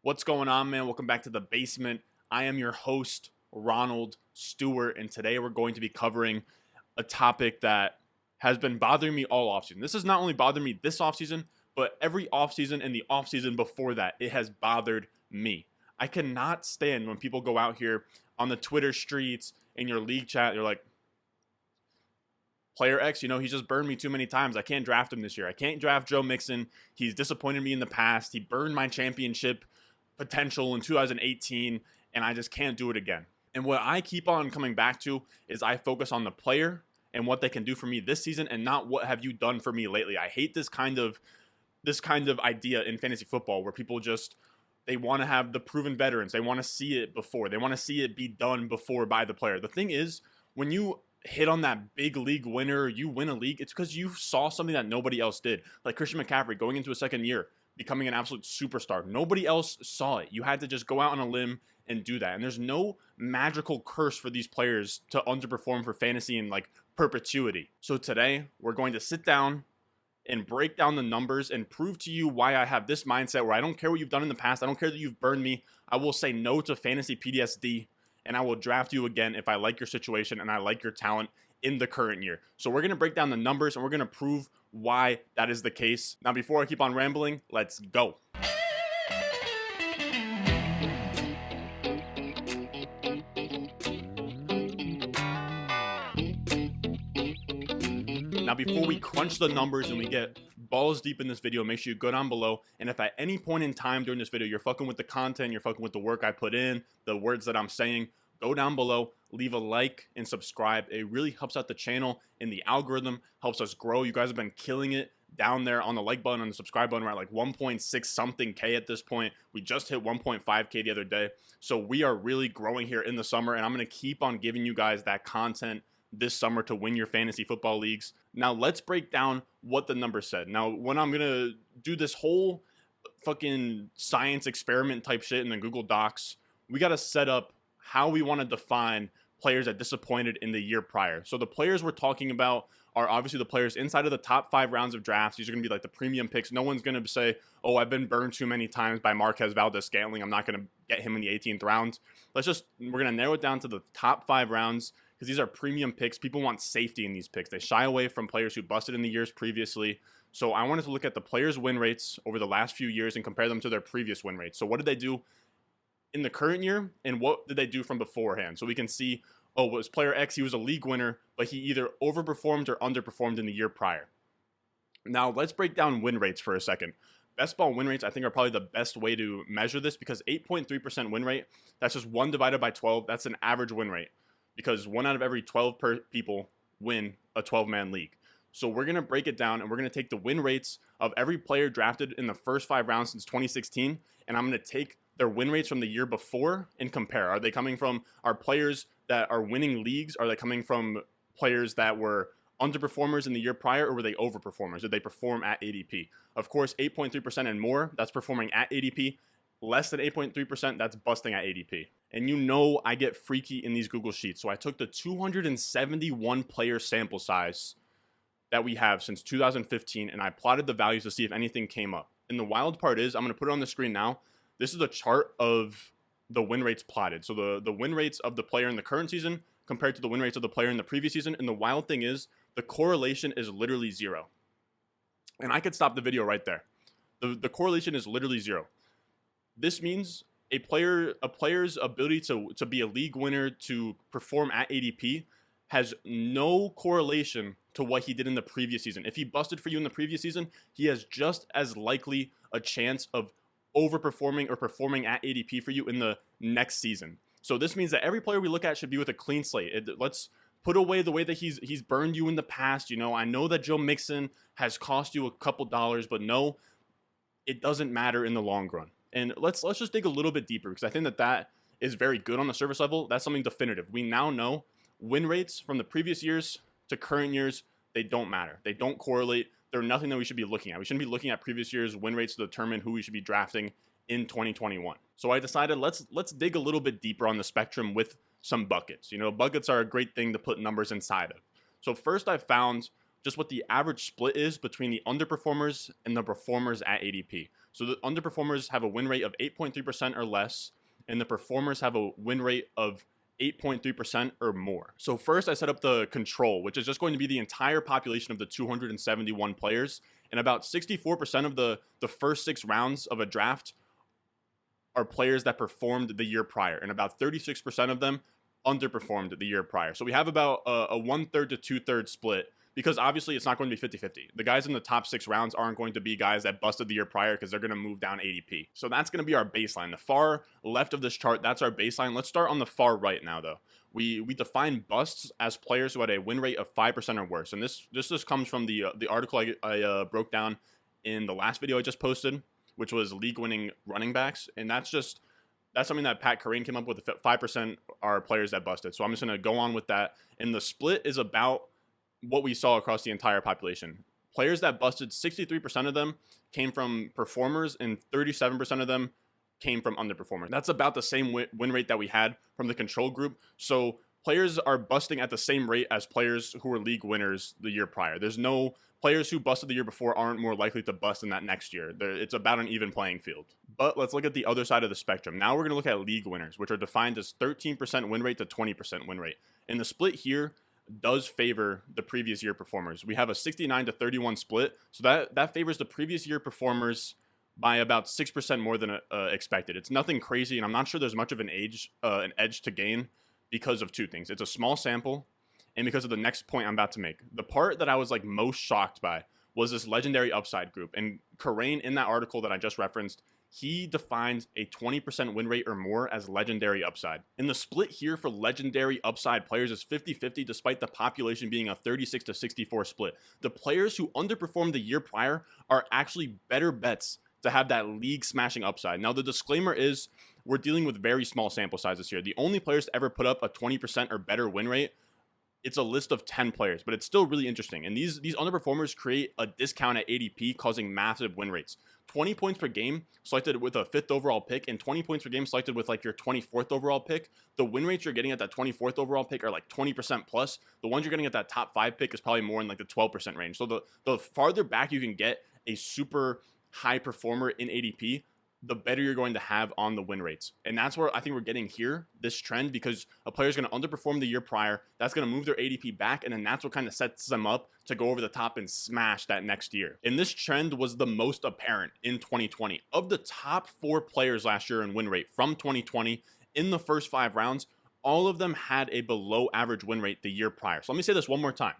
What's going on, man? Welcome back to the basement. I am your host, Ronald Stewart, and today we're going to be covering a topic that has been bothering me all offseason. This has not only bothered me this offseason, but every offseason and the offseason before that, it has bothered me. I cannot stand when people go out here on the Twitter streets, in your league chat, they're like, player X, he's just burned me too many times. I can't draft him this year. I can't draft Joe Mixon. He's disappointed me in the past. He burned my championship potential in 2018, and I just can't do it again. And what I keep on coming back to is I focus on the player and what they can do for me this season, and not what have you done for me lately. I hate this kind of idea in fantasy football where people just they want to have the proven veterans. They want to see it before. They want to see it be done before by the player. The thing is, when you hit on that big league winner, you win a league, it's because you saw something that nobody else did. Like Christian McCaffrey going into a second year, becoming an absolute superstar. Nobody else saw it. You had to just go out on a limb and do that. And there's no magical curse for these players to underperform for fantasy in like perpetuity. So today we're going to sit down and break down the numbers and prove to you why I have this mindset where I don't care what you've done in the past. I don't care that you've burned me. I will say no to fantasy PTSD, and I will draft you again if I like your situation and I like your talent in the current year. So we're going to break down the numbers and we're going to prove why that is the case. Now, before I keep on rambling, let's go. Now, before we crunch the numbers and we get balls deep in this video, make sure you go down below. And if at any point in time during this video, you're fucking with the content, you're fucking with the work I put in, the words that I'm saying, go down below, leave a like and subscribe. It really helps out the channel and the algorithm, helps us grow. You guys have been killing it down there on the like button and the subscribe button. We're at like 1.6 something K at this point. We just hit 1.5K the other day. So we are really growing here in the summer, and I'm going to keep on giving you guys that content this summer to win your fantasy football leagues. Now let's break down what the numbers said. Now, when I'm going to do this whole fucking science experiment type shit in the Google Docs, we got to set up how we want to define players that disappointed in the year prior. So the players we're talking about are obviously the players inside of the top 5 rounds of drafts. These are going to be like the premium picks. No one's going to say, oh, I've been burned too many times by Marquez Valdez-Scantling, I'm not going to get him in the 18th round. We're going to narrow it down to the top 5 rounds, because these are premium picks. People want safety in these picks. They shy away from players who busted in the years previously. So I wanted to look at the players' win rates over the last few years and compare them to their previous win rates. So what did they do in the current year, and what did they do from beforehand? So we can see, oh, was player X, he was a league winner, but he either overperformed or underperformed in the year prior. Now let's break down win rates for a second. Best ball win rates, I think, are probably the best way to measure this, because 8.3% win rate, that's just 1 divided by 12. That's an average win rate, because 1 out of every 12 people win a 12-man league. So we're going to break it down, and we're going to take the win rates of every player drafted in the first 5 rounds since 2016, and I'm going to take their win rates from the year before and compare. Are they coming from our players that are winning leagues? Are they coming from players that were underperformers in the year prior, or were they overperformers? Did they perform at ADP? Of course, 8.3% and more, that's performing at ADP. Less than 8.3%, that's busting at ADP. And I get freaky in these Google Sheets. So I took the 271 player sample size that we have since 2015, and I plotted the values to see if anything came up. And the wild part is, I'm going to put it on the screen now. This is a chart of the win rates plotted. So the win rates of the player in the current season compared to the win rates of the player in the previous season. And the wild thing is, the correlation is literally 0. And I could stop the video right there. The correlation is literally 0. This means a player's ability to be a league winner, to perform at ADP, has no correlation to what he did in the previous season. If he busted for you in the previous season, he has just as likely a chance of overperforming or performing at ADP for you in the next season. So this means that every player we look at should be with a clean slate. Let's put away the way that he's burned you in the past. I know that Joe Mixon has cost you a couple dollars, but no, it doesn't matter in the long run. And let's just dig a little bit deeper, because I think that is very good on the surface level. That's something definitive. We now know win rates from the previous years to current years, they don't matter. They don't correlate. They're nothing that we should be looking at. We shouldn't be looking at previous years' win rates to determine who we should be drafting in 2021. So I decided let's dig a little bit deeper on the spectrum with some buckets. Buckets are a great thing to put numbers inside of. So first I found just what the average split is between the underperformers and the performers at ADP. So the underperformers have a win rate of 8.3% or less, and the performers have a win rate of 8.3% or more. So first I set up the control, which is just going to be the entire population of the 271 players. And about 64% of the first 6 rounds of a draft are players that performed the year prior. And about 36% of them underperformed the year prior. So we have about a 1/3 to 2/3 split, because obviously it's not going to be 50-50. The guys in the top 6 rounds aren't going to be guys that busted the year prior, because they're going to move down ADP. So that's going to be our baseline. The far left of this chart, that's our baseline. Let's start on the far right now, though. We define busts as players who had a win rate of 5% or worse. And this just comes from the article I broke down in the last video I just posted, which was league-winning running backs. And that's something that Pat Corain came up with. 5% are players that busted. So I'm just going to go on with that. And the split is about what we saw across the entire population. Players that busted, 63% of them came from performers, and 37% of them came from underperformers. That's about the same win rate that we had from the control group. So players are busting at the same rate as players who were league winners the year prior. There's no players who busted the year before aren't more likely to bust in that next year. It's about an even playing field. But let's look at the other side of the spectrum. Now we're going to look at league winners, which are defined as 13% win rate to 20% win rate. And the split here does favor the previous year performers. We have a 69 to 31 split. So that favors the previous year performers by about 6% more than expected. It's nothing crazy, and I'm not sure there's much of an edge to gain because of 2 things. It's a small sample, and because of the next point I'm about to make. The part that I was like most shocked by was this legendary upside group. And Corain, in that article that I just referenced, he defines a 20% win rate or more as legendary upside. And the split here for legendary upside players is 50-50, despite the population being a 36 to 64 split. The players who underperformed the year prior are actually better bets to have that league smashing upside. Now, the disclaimer is we're dealing with very small sample sizes here. The only players to ever put up a 20% or better win rate, it's a list of 10 players, but it's still really interesting. And these underperformers create a discount at ADP, causing massive win rates. 20 points per game selected with a 5th overall pick, and 20 points per game selected with like your 24th overall pick. The win rates you're getting at that 24th overall pick are like 20% plus. The ones you're getting at that top 5 pick is probably more in like the 12% range. So the farther back you can get a super high performer in ADP, the better you're going to have on the win rates. And that's where I think we're getting here, this trend, because a player is going to underperform the year prior. That's going to move their ADP back, and then that's what kind of sets them up to go over the top and smash that next year. And this trend was the most apparent in 2020. Of the top 4 players last year in win rate from 2020 in the first 5 rounds, all of them had a below average win rate the year prior. So let me say this one more time.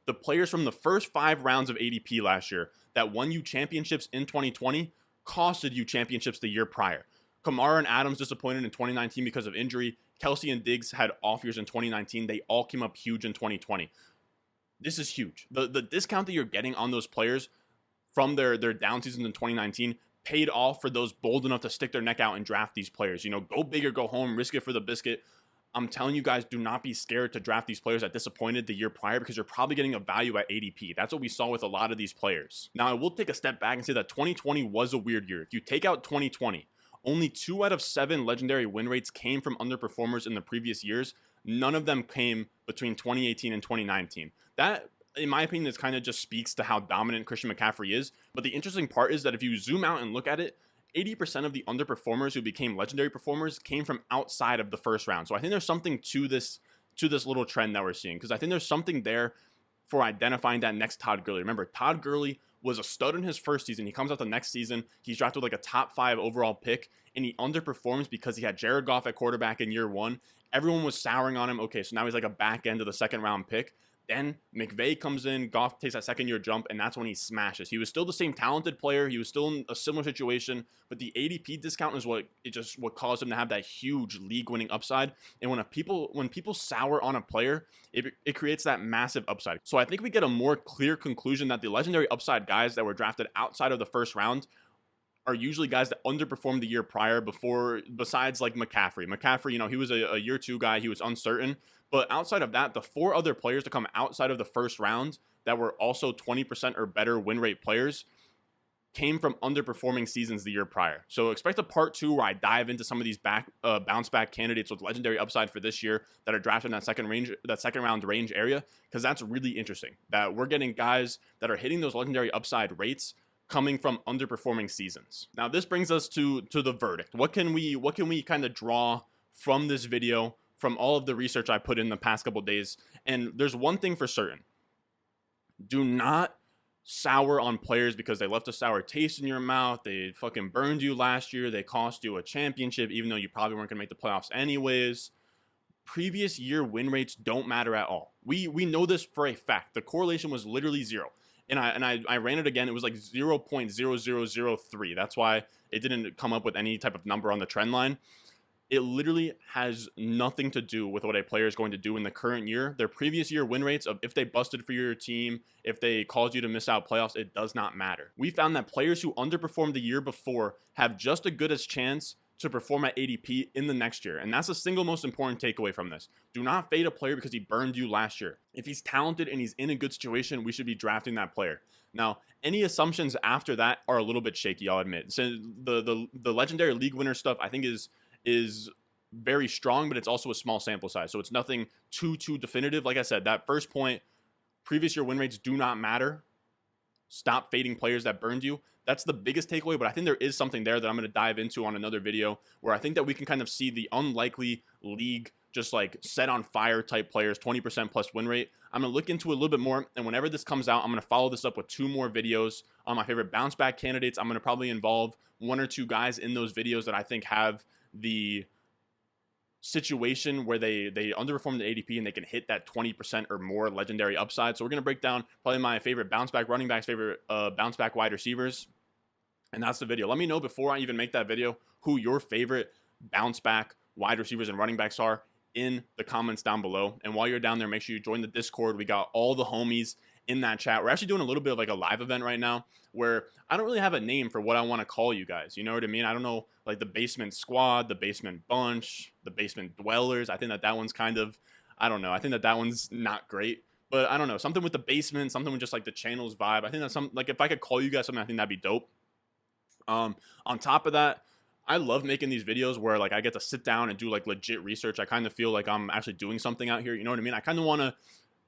The players from the first 5 rounds of ADP last year that won you championships in 2020 costed you championships the year prior. Kamara and Adams disappointed in 2019 because of injury. Kelsey and Diggs had off years in 2019. They all came up huge in 2020. This is huge. The discount that you're getting on those players from their down seasons in 2019 paid off for those bold enough to stick their neck out and draft these players. You know, go big or go home, risk it for the biscuit. I'm telling you guys, do not be scared to draft these players that disappointed the year prior, because you're probably getting a value at ADP. That's what we saw with a lot of these players. Now, I will take a step back and say that 2020 was a weird year. If you take out 2020, only 2 out of 7 legendary win rates came from underperformers in the previous years. None of them came between 2018 and 2019. That, in my opinion, this kind of just speaks to how dominant Christian McCaffrey is. But the interesting part is that if you zoom out and look at it, 80% of the underperformers who became legendary performers came from outside of the first round. So I think there's something to this little trend that we're seeing, because I think there's something there for identifying that next Todd Gurley. Remember, Todd Gurley was a stud in his first season. He comes out the next season, he's drafted like a top 5 overall pick, and he underperforms because he had Jared Goff at quarterback in year 1. Everyone was souring on him. Okay, so now he's like a back end of the 2nd round pick. Then McVay comes in, Goff takes that 2nd year jump, and that's when he smashes. He was still the same talented player. He was still in a similar situation, but the ADP discount is what caused him to have that huge league-winning upside. And when people sour on a player, it creates that massive upside. So I think we get a more clear conclusion that the legendary upside guys that were drafted outside of the first round are usually guys that underperformed the year prior besides like McCaffrey. McCaffrey, you know, he was a year 2 guy. He was uncertain. But outside of that, the 4 other players to come outside of the first round that were also 20% or better win rate players, came from underperforming seasons the year prior. So expect a part 2 where I dive into some of these bounce back candidates with legendary upside for this year that are drafted in that second round range area, because that's really interesting that we're getting guys that are hitting those legendary upside rates coming from underperforming seasons. Now this brings us to the verdict. What can we kind of draw from this video, from all of the research I put in the past couple days? And there's one thing for certain: do not sour on players because they left a sour taste in your mouth. They fucking burned you last year. They cost you a championship, even though you probably weren't going to make the playoffs anyways. Previous year win rates don't matter at all. We know this for a fact. The correlation was literally 0. And I ran it again. It was like 0.0003. That's why it didn't come up with any type of number on the trend line. It literally has nothing to do with what a player is going to do in the current year. Their previous year win rates, of if they busted for your team, if they caused you to miss out playoffs, it does not matter. We found that players who underperformed the year before have just as good a chance to perform at ADP in the next year. And that's the single most important takeaway from this. Do not fade a player because he burned you last year. If he's talented and he's in a good situation, we should be drafting that player. Now, any assumptions after that are a little bit shaky, I'll admit. So the legendary league winner stuff, I think, is very strong, but it's also a small sample size. So it's nothing too definitive. Like I said, that first point, previous year win rates do not matter. Stop fading players that burned you. That's the biggest takeaway, but I think there is something there that I'm going to dive into on another video, where I think that we can kind of see the unlikely league just like set on fire type players, 20% plus win rate. I'm going to look into it a little bit more, and whenever this comes out, I'm going to follow this up with 2 more videos on my favorite bounce back candidates. I'm going to probably involve 1 or 2 guys in those videos that I think have the situation where they underperform the ADP and they can hit that 20% or more legendary upside. So we're going to break down probably my favorite bounce back running backs, favorite bounce back wide receivers, and that's the video. Let me know before I even make that video who your favorite bounce back wide receivers and running backs are in the comments down below. And while you're down there, make sure you join the Discord. We got all the homies in that chat. We're actually doing a little bit of like a live event right now where I don't really have a name for what I want to call you guys. You know what I mean? I don't know, like the basement squad, the basement bunch, the basement dwellers. I think that one's kind of, I don't know. I think that one's not great, but I don't know. Something with the basement, something with just like the channel's vibe. I think that's like if I could call you guys something, I think that'd be dope. On top of that, I love making these videos where like I get to sit down and do like legit research. I kind of feel like I'm actually doing something out here. You know what I mean? I kind of want to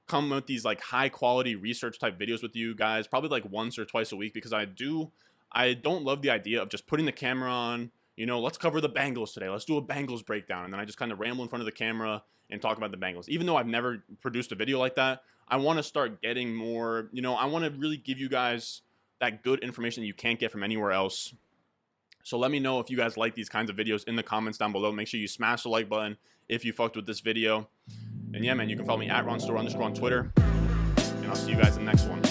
come with these like high quality research type videos with you guys, probably like once or twice a week, because I don't love the idea of just putting the camera on, you know, let's cover the Bengals today. Let's do a Bengals breakdown. And then I just kind of ramble in front of the camera and talk about the Bengals. Even though I've never produced a video like that, I want to start getting more, you know, I want to really give you guys that good information that you can't get from anywhere else. So let me know if you guys like these kinds of videos in the comments down below. Make sure you smash the like button if you fucked with this video. And yeah, man, you can follow me at RonStore_ on Twitter. And I'll see you guys in the next one.